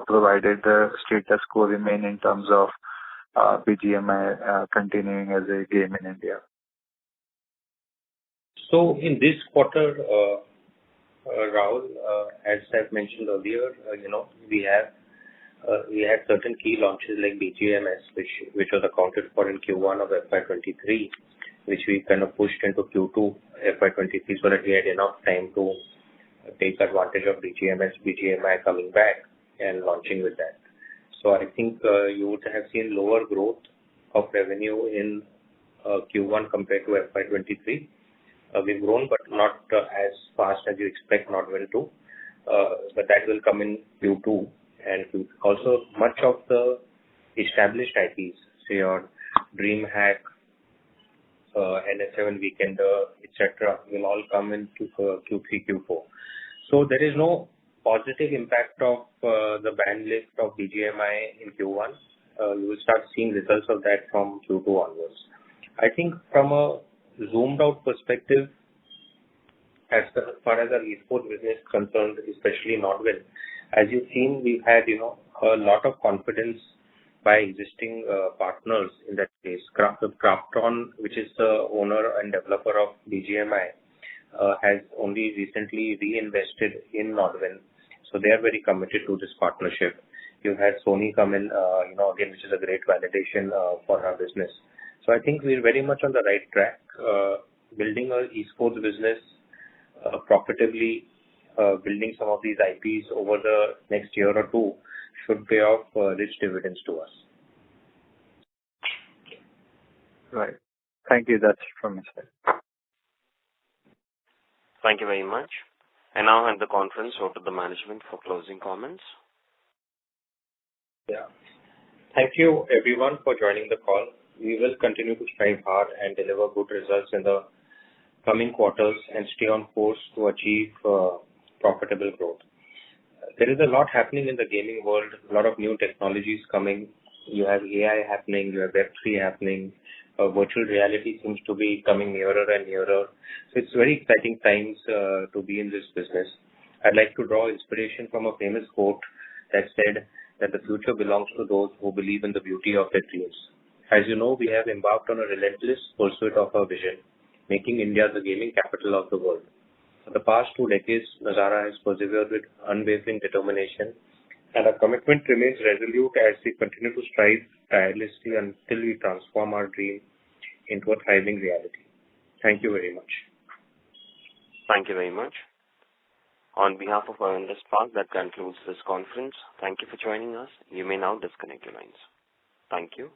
provided the status quo remain in terms of BGMI continuing as a game in India. So in this quarter, Rahul, as I've mentioned earlier, we had certain key launches like BGMS, which was accounted for in Q1 of FY23, which we kind of pushed into Q2 FY23 so that we had enough time to take advantage of BGMI coming back and launching with that. So I think you would have seen lower growth of revenue in Q1 compared to FY23. We've grown, but not as fast as you expect Nodwin to. But that will come in Q2. And also, much of the established IPs, say your DreamHack, NS7 Weekender, etc., will all come into Q3, Q4. So there is no positive impact of the ban lift of BGMI in Q1. You will start seeing results of that from Q2 onwards. I think from a zoomed out perspective, as far as our esports business is concerned, especially Nodwin, as you've seen, we've had a lot of confidence by existing partners in that case. Krafton, which is the owner and developer of BGMI, has only recently reinvested in Nodwin. So they are very committed to this partnership. You've had Sony come in, again, which is a great validation for our business. So I think we're very much on the right track. Building our esports business profitably, building some of these IPs over the next year or two should pay off rich dividends to us. Right. Thank you. That's from my side. Thank you very much. And now hand the conference over to the management for closing comments. Yeah. Thank you everyone for joining the call. We will continue to strive hard and deliver good results in the coming quarters and stay on course to achieve profitable growth. There is a lot happening in the gaming world, a lot of new technologies coming. You have AI happening, you have Web3 happening, virtual reality seems to be coming nearer and nearer. So it's very exciting times to be in this business. I'd like to draw inspiration from a famous quote that said that the future belongs to those who believe in the beauty of their dreams. As you know, we have embarked on a relentless pursuit of our vision, making India the gaming capital of the world. For the past 2 decades, Nazara has persevered with unwavering determination, and our commitment remains resolute as we continue to strive tirelessly until we transform our dream into a thriving reality. Thank you very much. Thank you very much. On behalf of Avendus Spark, that concludes this conference. Thank you for joining us. You may now disconnect your lines. Thank you.